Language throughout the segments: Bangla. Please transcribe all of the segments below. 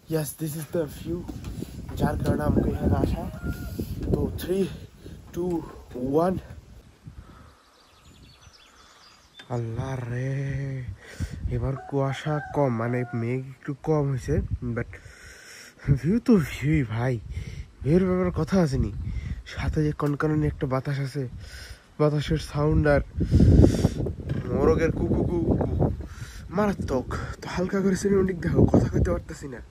Yes this is the view যার কারণে আমাকে এখানে আসা। তো 3, 2, 1 আল্লাহ রে, এবার কুয়াশা কম, মানে মেঘ একটু কম হয়েছে, বাট ভিউ তো ভিউ ভাই। ভিউর ব্যাপারে কথা আসেনি, সাথে যে কনকনানি একটা বাতাস আছে, বাতাসের সাউন্ড আর মোরগের কুকু কুকু মারাত্মক। তো হালকা করে সিনেমাটিক দেখো, কথা কইতে পারতেছি না।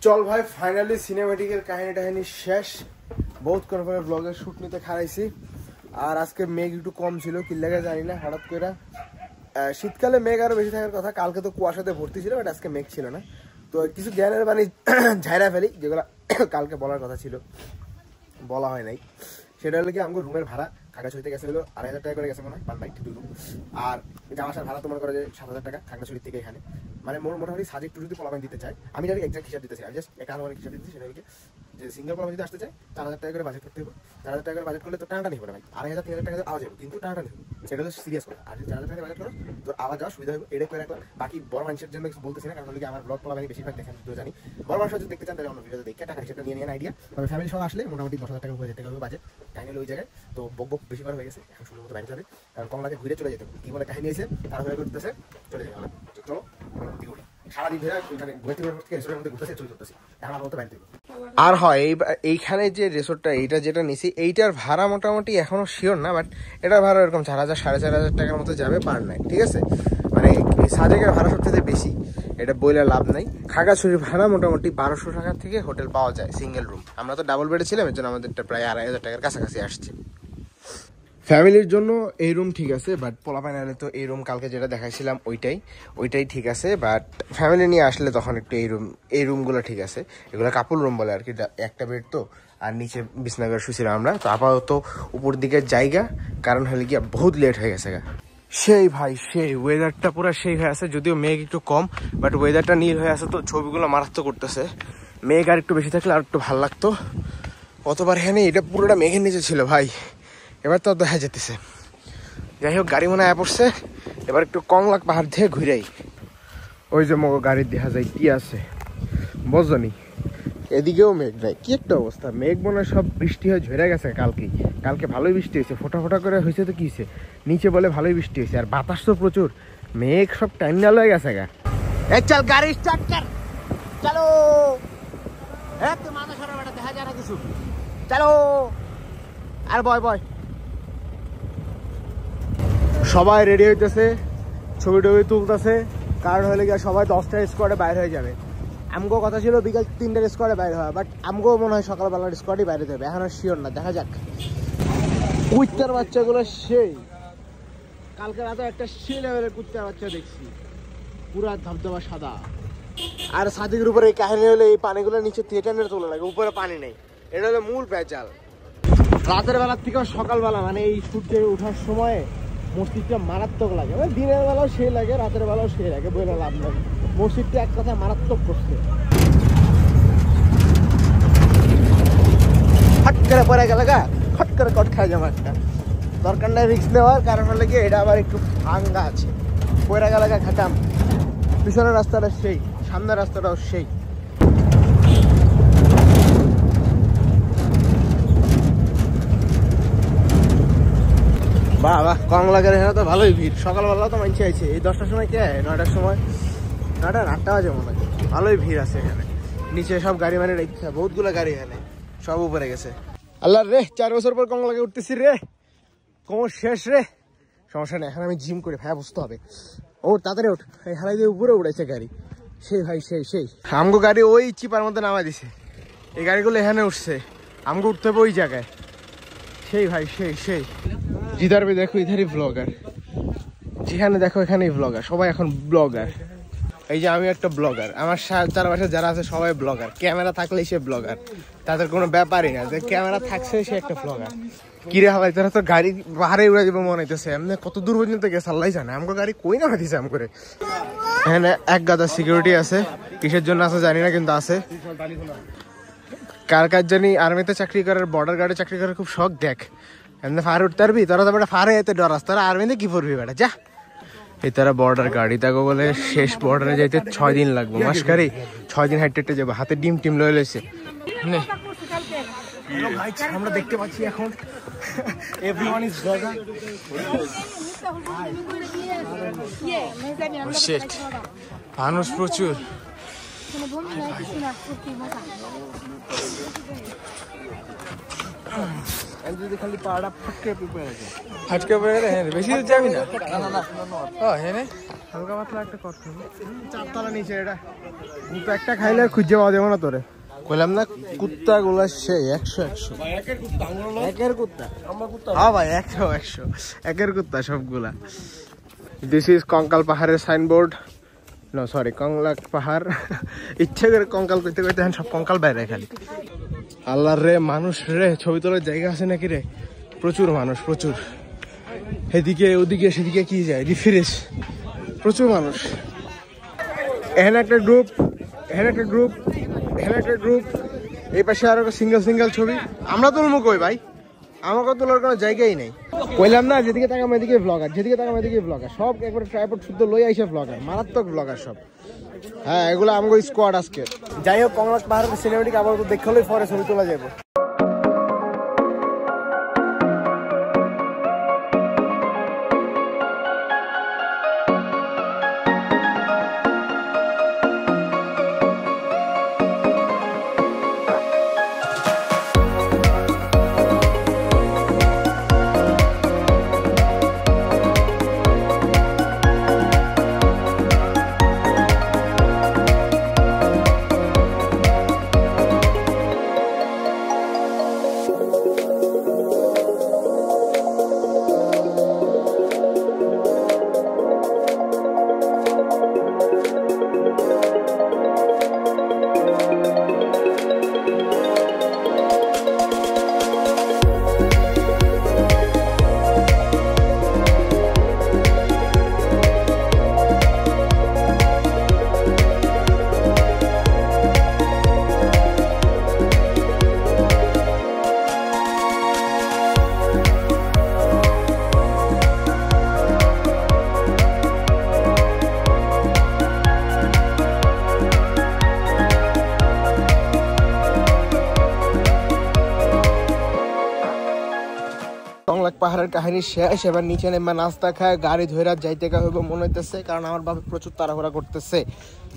চল ভাই, ফাইনালি সিনেমেটিকের কাহিনী শেষ। বহুত করে ব্লগের শুট নিতে খারাইছি। আর আজকে মেঘ একটু কম ছিল, কি লাগে জানি না, হঠাৎ করে শীতকালে মেঘ আরো বেশি থাকার কথা। কালকে তো কুয়াশাতে ভর্তি ছিল, বাট আজকে মেঘ ছিল না। তো কিছু জ্ঞানের বাণী ঝাইরা ফেলি, যেগুলো কালকে বলার কথা ছিল, বলা হয় নাই। সেটা হলো কি, আমাকে রুমের ভাড়া খাগড়াছড়িতে গেছে হলো 2,500 টাকা করে গেছে মনে হয়, পার নাইট 2 রুম। আর যাওয়া আসার ভাড়া তোমার করে যে 7,000 টাকা খাগড়াছড়ি থেকে এখানে। মানে মোটামুটি সাজেক টু যদি পোলাপাইন দিতে চায়, আমি জানি এক্সাক্ট হিসাব দিতেছি, আমি জাস্ট একটা আনুমানিক হিসাব দিতেছি। সেটা হচ্ছে যে সিঙ্গেল পোলাপাইন যদি আসতে চায় 4,000 টাকা করে বাজেট করতে হবে। 4,000 টাকা করে বাজেট করলে তো টানাটা নিবে না ভাই, 2,500 3,000 টাকা আওয়া যাবে, কিন্তু টানাটা নিবে, সেটা হচ্ছে সিরিয়াস কথা। আর যদি 4,000 টাকা বাজেট করো তোর আওয়া যাওয়া সুবিধা হবে, এটা করে রাখলাম। বাকি বড় মানুষের জন্য কিছু বলতেছি না, কারণ হলে আমার ব্লগ পোলাপাইন বেশিরভাগ দেখেন, তো জানি। বড় মানুষ যদি দেখতে চান তাহলে অন্য ভিডিওতে দেখে টাকা হিসাবটা নিয়ে নেন আইডিয়া। তবে ফ্যামিলি সহ আসলে মোটামুটি 10,000 টাকা 20,000 টাকা হবে বাজেট। কাহিনী হলো ওই জায়গায় তো বক বেশি করে হয়ে গেছে, এখন শুরু মতো বাইরে যাবে, কারণ কমলাকে ঘুরে চলে যেতে কি বলে কাহিনী আছে, তারা হয়ে করতেছে চলে যাবে। চলো সারাদিন ধরে ঘুরতেছে, এখন আমরা বাইরে। আর হয় এইখানে যে রিসোর্টটা, এইটা যেটা নিছি, এইটার ভাড়া মোটামুটি এখনো শিওর না, বাট এটার ভাড়া এরকম 4,000 4,500 টাকার মতো যাবে পার নাইট, ঠিক আছে। মানে সাজেকের ভাড়া সবচেয়ে বেশি, এটা বইলে লাভ নাই। খাগড়াছড়ির ভাড়া মোটামুটি 1200 টাকা থেকে হোটেল পাওয়া যায় সিঙ্গেল রুম। আমরা তো ডাবল বেডে ছিলাম, এর জন্য আমাদেরটা প্রায় 2,500 টাকার কাছাকাছি আসছে। ফ্যামিলির জন্য এই রুম ঠিক আছে, বাট পোলাপাইন আলে তো এই রুম কালকে যেটা দেখাইছিলাম ওইটাই ঠিক আছে। বাট ফ্যামিলি নিয়ে আসলে তখন একটু এই রুমগুলো ঠিক আছে। এগুলো কাপল রুম বলে আর কি, একটা বেড তো, আর নিচে বিছনাঘর শুছিলাম আমরা। তো আপাতত উপর দিকের জায়গা, কারণ হলে গিয়া বহুত লেট হয়ে গেছে গা। সেই ভাই সেই ওয়েদারটা পুরো সেই হয়ে আছে, যদিও মেঘ একটু কম, বাট ওয়েদারটা নীল হয়ে আছে, তো ছবিগুলো মারাত্মক করতেছে। মেঘ আর একটু বেশি থাকলে আর একটু ভালো লাগতো। কতবার হ্যাঁ এটা পুরোটা মেঘের নিচে ছিল ভাই, এবার তো দেখা যেতেছে। যাই হোক, গাড়ি মনে হয় পড়ছে, এবার একটু কংলাক পাহাড় দিয়ে ঘুরাই। ওই যে মগো গাড়ির দেখা যায় কি আছে বুঝনি, এদিকেও মেঘ নাই, কি একটা অবস্থা। মেঘ মনে হয় সব বৃষ্টি হয়ে ঝরে গেছে। কালকে ভালোই বৃষ্টি হয়েছে, ফোটা ফোটা করে হয়েছে, তো কি হয়েছে নিচে বলে ভালোই বৃষ্টি হয়েছে। আর বাতাস তো প্রচুর, মেঘ সব টাইনাল হয়ে গেছে গা। চল গাড়ি স্টার্ট কর, চলো। তো মানুষ দেখা যায় না কিছু, চলো। আর বয় সবাই রেডি হইতেছে, ছবি টবি তুলতেছে, কারণ হলে গিয়ে সবাই 10টার স্কোয়াডে বাইরে হয়ে যাবে। আমগো কথা ছিল বিকাল 3টার স্কোয়াডে বাইরে হয়, বাট আমগো মনে হয় সকালবেলার স্কোয়াডই বাইরে যাবে, এখন আর শিওর না, দেখা যাক। কুত্তার বাচ্চাগুলো সেই কালকে রাতে একটা সেই লেভেলের কুত্তার বাচ্চা দেখছি, পুরা ধবধবা সাদা, আর সাদিকের উপরে এই কাহিনী হলে এই পানিগুলো নিচে থেটানের তোলা লাগে, উপরে পানি নেই, এটা হলো মূল বেজাল। রাতের বেলার থেকে সকালবেলা মানে এই সূর্যের ওঠার সময় মসজিদটা মারাত্মক লাগে, মানে দিনের বেলাও সেই লাগে, রাতের বেলাও সেই লাগে, বলে লাভ নাই। মসজিদটা এক কথা মারাত্মক করছে। হট করে পরে গেলে গা হট করে কট খাই যাবো একটা, দরকার নাই রিস্ক নেওয়ার, কারণ হলে কি এটা আবার একটু ভাঙ্গা আছে, পরে গেলে গা খাটাম। পিছনের রাস্তাটা সেই, সামনের রাস্তাটাও সেই। বাহ বাহ, কংলাগের এখানে তো ভালোই ভিড়। সকালবেলা তো মানছি আছে, এই 10টার সময় কে 9টার সময়, 9টা 8টা বাজে মনে হয়, ভালোই ভিড় আছে এখানে। নিচে সব গাড়ি মানে রেখেছে, বহুতগুলো গাড়ি এখানে, সব উপরে গেছে। আল্লাহ রে, 4 বছর পর কংলাগে উঠতেছি রে, কোমর শেষ রে। সমস্যা নেই, এখন আমি জিম করে ভাই বুঝতে হবে। ও তাড়াতাড়ি ওঠ, এই হালাই দিয়ে উপরে উঠেছে গাড়ি, সেই ভাই সেই আমগো গাড়ি ওই চিপার মধ্যে নামাই দিছে, এই গাড়িগুলো এখানে উঠছে, আমগো উঠতে হবে ওই জায়গায়, সেই ভাই সেই। जिधर भी देखो इधर ही ব্লগার, যেখানে দেখো এখানেই ব্লগার, সবাই এখন ব্লগার। এই যে আমি একটা ব্লগার, আমার চারপাশে যারা আছে সবাই ব্লগার, ক্যামেরা থাকলেই সে ব্লগার, তাদের কোনো ব্যাপারই না, যে ক্যামেরা থাকছে সে একটা ব্লগার। কিরে হালাই তারা তো গাড়ি বাহারে উড়ে যাবে মনে হইতেছে, এমনি কত দূর পর্যন্ত গেছে আল্লাহ জানে। আমাকে গাড়ি কই না দিছে আম করে। এখানে এক গাদা সিকিউরিটি আছে, কিসের জন্য আছে জানি না, কিন্তু আছে। কার কার জানি আর্মিতে চাকরি করার, বর্ডার গার্ডে চাকরি করার খুব শখ। দেখ এমনি ফায়ার উঠতে পারবি, তোরা তো বেটা ফায়ারে এতে ডরাস, তোরা আর্মিতে কি করবি বেটা, যা। এই তারা বর্ডার গাড়ি তাকে বলে শেষ বর্ডারে যাইতে 6 দিন লাগবে, মাসকারি 6 দিন হাইটে যাবো, হাতে টিম লয়ে লইছে। আমরা দেখতে পাচ্ছি এখন everyone is vlogger. মানুষ প্রচুর, খালি পাড়া ফটকে বেশি দূর যাবি না, হালকা পাতলা একটা কথা। 4তলা নিচে এটা গুতো একটা খাইলে খুঁজে পাওয়া যাবে না তোরে, কইলাম না। কুত্তা গুলা সেই 100 একের কুত্তা, হ্যাঁ ভাই 100 একের কুত্তা সবগুলা। দিস ইজ কঙ্কাল পাহাড়ের সাইনবোর্ড, নো সরি কংলা পাহাড়। ইচ্ছে করে কঙ্কাল করতে করতে সব কঙ্কাল বাইরে খালি। আল্লাহর রে, মানুষ রে, ছবি তোলার জায়গা আছে নাকি রে, প্রচুর মানুষ, প্রচুর। এদিকে ওদিকে সেদিকে কি যায় রিফ্রেশ, প্রচুর মানুষ। এখানে একটা গ্রুপ, এখানে একটা গ্রুপ, এখানে একটা গ্রুপ, এই পাশে আরো সিঙ্গেল ছবি। আমরা তুলবো কই ভাই, আমাকে তোলার কোনো জায়গাই নেই। কইলাম না যেদিকে তাকাম এদিকে ব্লগার, যেদিকে তাকাম এদিকে ব্লগার, সব একবারে ট্রাইপড শুদ্ধ লই আইসে ব্লগার, মারাত্মক ব্লগার সব। হ্যাঁ এগুলো আমাকে স্কোয়াড আজকে। যাই হোক, কংলাক পাহাড়ের সিনেমেটিক আবার তো দেখে হলেই পরে ছবি তোলা যাবো। কংলাক পাহাড়ের কাহিনী শেষ, এবার নিচে নেমে নাস্তা খায় গাড়ি ধরে যাইতে হইব মনে হইতেছে, কারণ আমার বাবা প্রচুর তাড়াহুড়া করতেছে।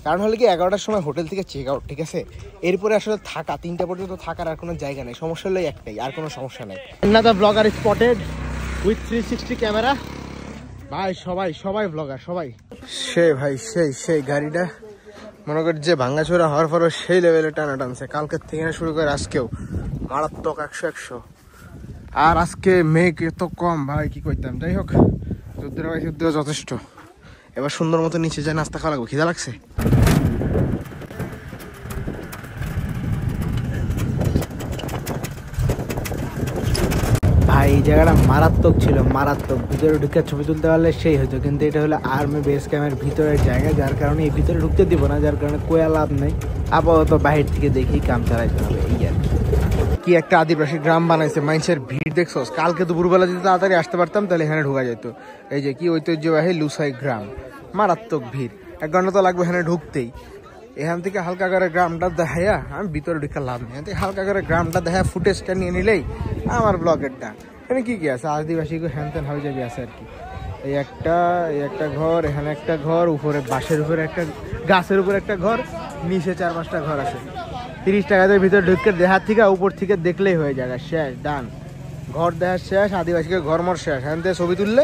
কারণ হলে কি 11টার সময় হোটেল থেকে চেক আউট, ঠিক আছে। এরপরে আসলে থাকা 3টা পর্যন্ত থাকার আর কোনো জায়গা নেই, সমস্যা হলো একটাই, আর কোনো সমস্যা নেই। another vlogger spotted with 360 camera. ভাই সবাই ব্লগার, সবাই ভাই সেই গাড়িটা মনে কর যে ভাঙ্গাচোরা হওয়ার পরও সেই লেভেলে টানা টানছে, কালকের থেকে শুরু করে আজকেও মারাত্মক 100। আর আজকে মেঘ এত কম ভাই, কি করতাম। যাই হোক, যুদ্ধের যথেষ্ট। এবার সুন্দর মতো নিচে যায় নাস্তা খাওয়া লাগবে, খিদা লাগছে। এই জায়গাটা মারাত্মক ছিল, মারাত্মক। ভিতরে ঢুকে ছবি তুলতে পারলে সেই হতো, কিন্তু এটা হলো আর্মি বেস ক্যাম্পের ভিতরের জায়গা, যার কারণে এই ভিতরে ঢুকতে দিব না, যার কারণে কোয়া লাভ নেই। আপাতত বাহির থেকে দেখেই কাম চালাইতে হবে, এই আর কি একটা আদিবাসী গ্রাম বানাইছে, মানুষের ভিড় দেখছোস। কালকে দুপুরবেলা যদি তাড়াতাড়ি আসতে পারতাম তাহলে এখানে ঢোকা যেত। এই যে কি ঐতিহ্যবাহী লুসাই গ্রাম, মারাত্মক ভিড়, 1 ঘন্টা তো লাগবে এখানে ঢুকতেই। এখান থেকে হালকা করে গ্রামটা দেখাইয়া, আমি ভিতরে ঢুকে লাভ নেই, এখান থেকে হালকা করে গ্রামটা দেখা ফুটেজটা নিয়ে নিলেই আমার ব্লগের ডান। এখানে কি কি আছে, আদিবাসী হ্যান ত্যান হয়ে যাবে আছে আর কি। এই একটা ঘর, এখানে একটা ঘর, উপরে বাঁশের উপরে একটা, গাছের উপরে একটা ঘর, নিচে 4-5টা ঘর আছে। 30 টাকাদের ভিতরে ঢুকে দেখার থেকে উপর থেকে দেখলেই হয়ে যাবে, শেষ, ডান। ঘর দেখার শেষ, আদিবাসীকে ঘরমর শেষ, এখান থেকে ছবি তুললে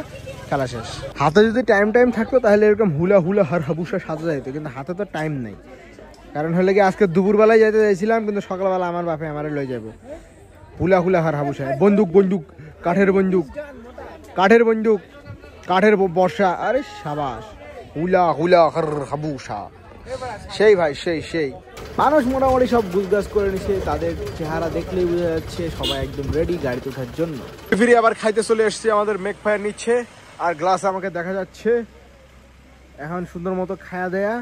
খেলা শেষ। হাতে যদি টাইম থাকতো তাহলে এরকম হুলা হার হাবুসা সাজা যেত, কিন্তু হাতে তো টাইম নেই। কারণ হলে কি আজকে দুপুরবেলায় যেতে চাইছিলাম, কিন্তু সকালবেলা আমার বাপে আমারে লয়ে যাবো। হুলা হার হাবুসা, বন্দুক, কাঠের বন্দুক, কাঠের বর্ষা, আরে সাবাস, হুলা হার হাবুসা। সেই ভাই, সেই মানুষ মোটামুটি সব গুজগাছ করে নিছে, তাদের চেহারা দেখলেই বোঝা যাচ্ছে সবাই একদম রেডি গাড়িতে ওঠার জন্য। ফিরে আবার খাইতে চলে এসেছি, আমাদের মেক ফায়ার নিচ্ছে আর গ্লাস আমাকে দেখা যাচ্ছে। এখন সুন্দর মতো খায়া দেয়া,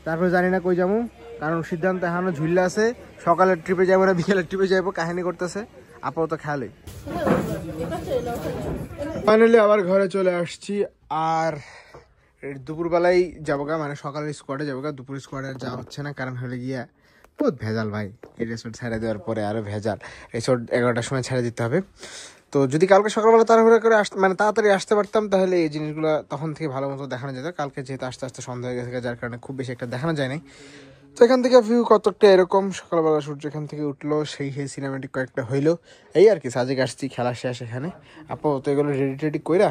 তারপরে জানি না কই যাবো, কারণ সিদ্ধান্ত এখনো ঝুললে আছে। সকালের ট্রিপে যাবো না বিকেলের ট্রিপে যাবো, কাহিনী করতেছে। আপাতত খেয়ালে ফাইনালি আবার ঘরে চলে আসছি। আর দুপুরবেলায় যাবো গা, মানে সকালের স্কোয়াডে যাবো গা, দুপুর স্কোয়াডে আর যাওয়া হচ্ছে না, কারণ হলে গিয়া বহুত ভেজাল ভাই। এই রিসোর্ট ছেড়ে দেওয়ার পরে আরো ভেজাল, রিসোর্ট 11টার সময় ছেড়ে দিতে হবে। তো যদি কালকে সকালবেলা তাড়াহুড়া করে মানে তাড়াতাড়ি আসতে পারতাম, তাহলে এই জিনিসগুলো তখন থেকে ভালো মতো দেখানো যেত। কালকে যেহেতু আস্তে আস্তে সন্ধ্যা হয়ে গেছে, যার কারণে খুব বেশি একটা দেখানো যায় নাই। তো এখান থেকে ভিউ কতটা এরকম, সকালবেলা সূর্য এখান থেকে উঠলো, সেই সিনেমেটিক কয়েকটা হইলো, এই আর কি। সাজেক আসছি, খেলা শেষ এখানে। আপাতত এগুলো রেডি কইরা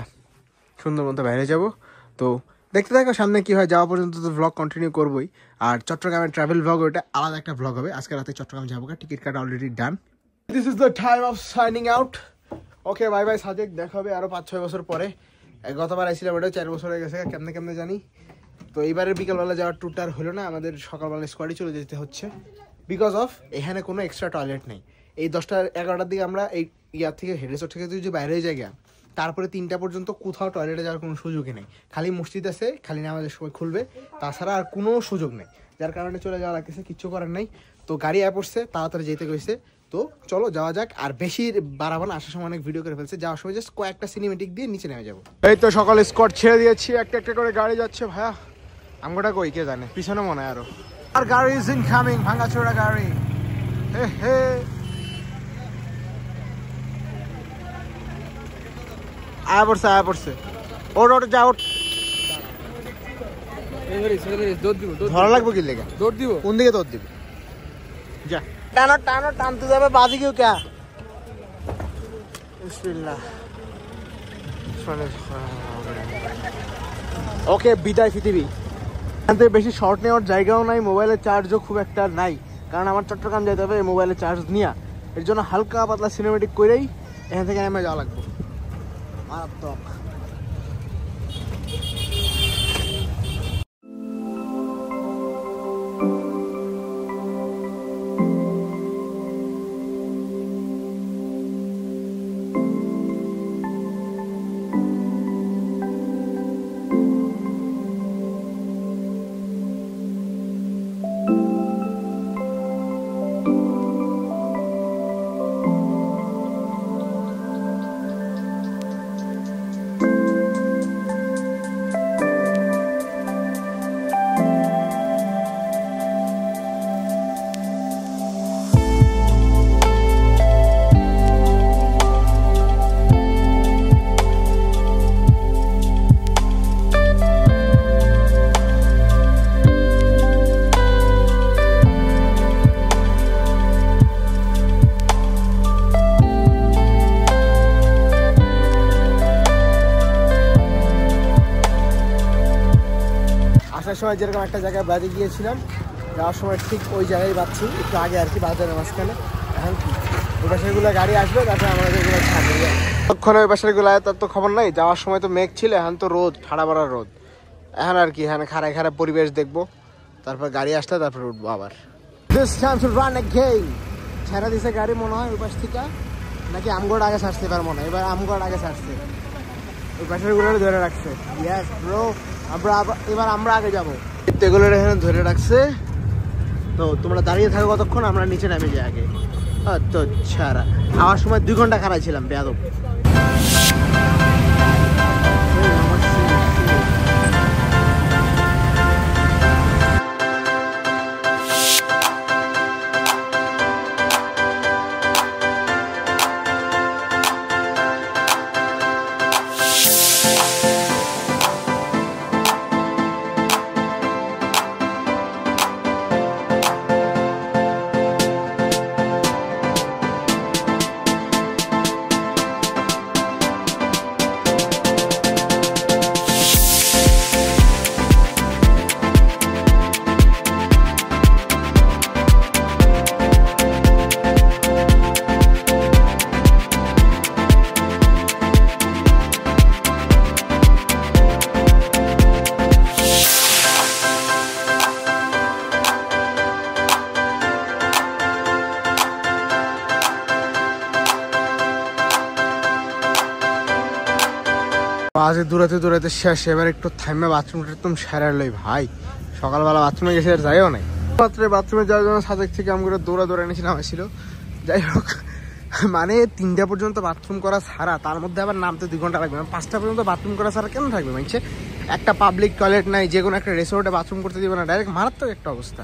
সুন্দর মতো বাইরে যাব। তো দেখতে থাকো সামনে কি হয়, যাওয়া পর্যন্ত তো ভ্লগ কন্টিনিউ করবোই। আর চট্টগ্রামের ট্রাভেল ভ্লগ, ওইটা আলাদা একটা ভ্লগ হবে। আজকে রাতে চট্টগ্রাম যাবো, টিকিট কাটা already done. This is the time of signing out. Okay, bye bye Sajek, দেখা হবে আরো 5-6 বছর পরে। গতবার আইছিলাম, ওটাও 4 বছর হয়ে গেছে, কেমনে জানি। তো এইবারের বিকালবেলা যাওয়ার ট্যুরটা আর হলো না, আমাদের সকালবেলা স্কোয়াডে চলে যেতে হচ্ছে, বিকজ অফ এখানে কোনো এক্সট্রা টয়লেট নেই। এই 10টা-11টার দিকে আমরা এই ইয়ার থেকে হেডেসর থেকে যদি বাইরে হয়ে যাই, তারপরে 3টা পর্যন্ত কোথাও টয়লেটে যাওয়ার কোনো সুযোগই নেই। খালি মসজিদ আছে, খালি নামাজের সময় খুলবে, তাছাড়া আর কোনো সুযোগ নেই, যার কারণে চলে যাওয়া লাগতেছে, কিচ্ছু করার নেই। তো গাড়ি আয় পড়ছে, তাড়াতাড়ি যেতে গেছে। তো চলো যাওয়া যাক, আর বেশি বাড়াবো না, আসার সময় অনেক ভিডিও করে ফেলছে, যাওয়ার সময় জাস্ট কয়েকটা সিনেমেটিক দিয়ে নিচে নেমে যাবো। এই তো সকালে স্কট ছেড়ে দিয়েছি, একটা করে গাড়ি যাচ্ছে। ভাইয়া আমগোটা কই কে জানে, পিছনে মনে হয় আরো। আর গাড়ি ইজ ইনকামিং, ভাঙাচোরা গাড়ি। হে আয় পড়ছে ওর যা, ওর ধরা লাগবে কি লেগে, দৌড় দিব, কোন দিকে দৌড় দিবি, যা টানতে যাবে, বাজি কেউ কে। ওকে, বিদায় পৃথিবী। এখান থেকে বেশি শর্ট নেওয়ার জায়গাও নাই, মোবাইলের চার্জও খুব একটা নাই, কারণ আমার চট্টগ্রাম যেতে হবে মোবাইলের চার্জ নিয়ে। এর জন্য হালকা পাতলা সিনেমেটিক করেই এখান থেকে নেমে যাওয়া লাগবে। মারাত্মক। সময় যেরকম একটা জায়গায় বাজে গিয়েছিলাম, যাওয়ার সময় ঠিক ওই জায়গায় বাজছি, একটু আগে আর কি, বাজারের মাঝখানে। এখন কি ওই বাসাগুলো গাড়ি আসবে, তারপরে আমাদের এগুলো ছাড়বে। তখন ওই বাসাগুলো তার তো খবর নাই, যাওয়ার সময় তো মেঘ ছিল, এখন তো রোদ, ঠাড়া বাড়ার রোদ। এখন আর কি, এখানে খারাপ পরিবেশ দেখবো, তারপর গাড়ি আসলে তারপরে উঠবো আবার। ছেড়ে দিছে গাড়ি মনে হয় ওই পাশ থেকে, নাকি আমগড় আগে ছাড়ছে এবার মনে হয়, এবার আমগড় আগে ছাড়ছে, ওই পাশের গুলো ধরে রাখছে। ইয়েস ব্রো, এবার আমরা আগে যাবো। এগুলো এখানে ধরে রাখছে, তো তোমরা দাঁড়িয়ে থাকো কতক্ষণ, আমরা নিচে নামে যাই আগে। তো ছাড়া আমার সময় 2 ঘন্টা খারাপ ছিলাম বেয়াদব। আজকে দৌড়াতে শেষ, এবার একটু থাইমে বাথরুম টাথরুম সারালই ভাই। সকালবেলা বাথরুমে গেছে আর যাইও নাই, রাত্রে বাথরুমে যাওয়ার জন্য সাজেক থেকে আমরা দৌড়া এনেছিলাম আসছিল। যাই হোক, মানে 3টা পর্যন্ত বাথরুম করা ছাড়া, তার মধ্যে আবার নামতে 2 ঘন্টা লাগবে। 5টা পর্যন্ত বাথরুম করা ছাড়া কেন থাকবে মানছে? একটা পাবলিক টয়লেট নাই, যে কোনো একটা রিসোর্টে বাথরুম করতে দিবে না, ডাইরেক্ট মারাত্মক একটা অবস্থা।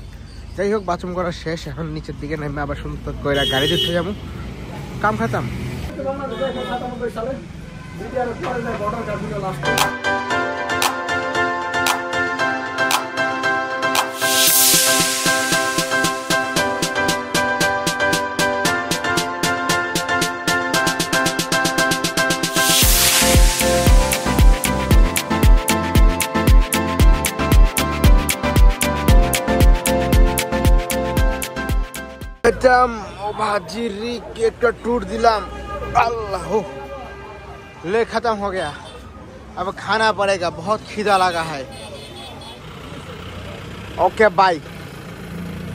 যাই হোক, বাথরুম করা শেষ, এখন নিচের দিকে নেমে আবার সুন্দর করে গাড়িতে উঠে যাবো, কাম খাতাম। एक टूर दिलाम, अल्लाह ले खत्म हो गया। अब खाना पड़ेगा, बहुत खिदा लगा है। ओके बाय,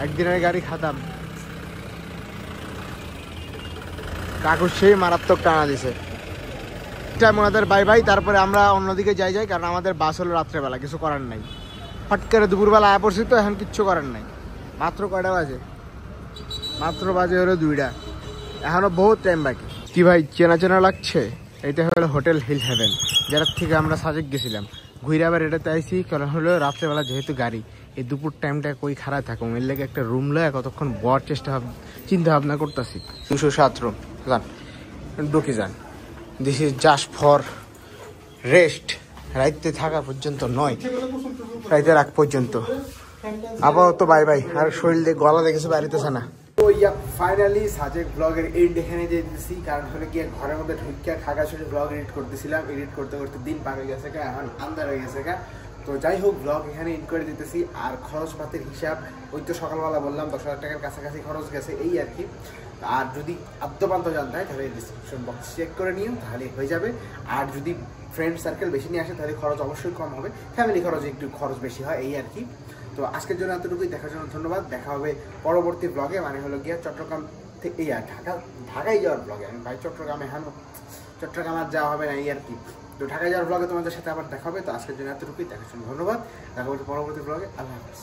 एक दिन गाड़ी खत्म। কাকু সেই মারাত্মক টানা দিছে। টাইম ওনাদের বাই বাই, তারপরে আমরা অন্যদিকে যাই, কারণ আমাদের বাস হলো রাত্রেবেলা, কিছু করার নাই। হট করে দুপুরবেলা আয়া পড়ছি, তো এখন কিচ্ছু করার নাই। মাত্র কয়টা বাজে? মাত্র বাজে হলো 2টা, এখনো বহুত টাইম বাকি। কি ভাই চেনা চেনা লাগছে? এটা হলো হোটেল হিল হেভেন, যার থেকে আমরা সাজেক গেছিলাম। ঘুরে আবার এটাতে আইসি, কারণ হলো রাত্রেবেলা যেহেতু গাড়ি, এই দুপুর টাইমটা কই খারাপ থাকুম, এর লেগে একটা রুম লয় কতক্ষণ বর চিন্তা ভাবনা করতেছি। 207 রুম, যান ঢুকে যান। This is just for rest, রাইতে থাকা পর্যন্ত নয়, রাইতে রাখ পর্যন্ত। আপাতত বাই বাই। আর শরীর দিয়ে গলা দেখেছে বাড়িতেছে না। তো ফাইনালি সাজেক ব্লগের এন্ড এখানে দিয়ে দিচ্ছি, কারণ হলে কি ঘরের মধ্যে ঢুকিয়া খাগাছড়ি ব্লগ এডিট করতেছিলাম, এডিট করতে করতে দিন পার হয়ে গেছে, এখন আন্দার হয়ে গেছে। তো যাই হোক, ব্লগ এখানে এন্ড করে দিতেছি। আর খরচপাতির হিসাব ওই তো সকালবেলা বললাম 10,000 টাকার কাছাকাছি খরচ গেছে, এই আর কি। আর যদি আদ্যপান্ত জানতে হয় তাহলে ডিসক্রিপশন বক্স চেক করে নিও, তাহলে হয়ে যাবে। আর যদি ফ্রেন্ড সার্কেল বেশি নিয়ে আসে তাহলে খরচ অবশ্যই কম হবে, ফ্যামিলি খরচে একটু খরচ বেশি হয়, এই আর কি। তো আজকের জন্য এতটুকুই, দেখার জন্য ধন্যবাদ। দেখা হবে পরবর্তী ব্লগে, মানে হলো গিয়া চট্টগ্রাম থেকে ঢাকায় যাওয়ার ব্লগে। আমি ভাই চট্টগ্রামে চট্টগ্রাম আর যাওয়া হবে না, এই আর কি। তো ঢাকায় যাওয়ার ব্লগে তোমাদের সাথে আবার দেখা হবে। তো আজকের জন্য এতটুকুই, দেখার জন্য ধন্যবাদ। দেখা হবে পরবর্তী ব্লগে। আল্লাহ হাফেজ।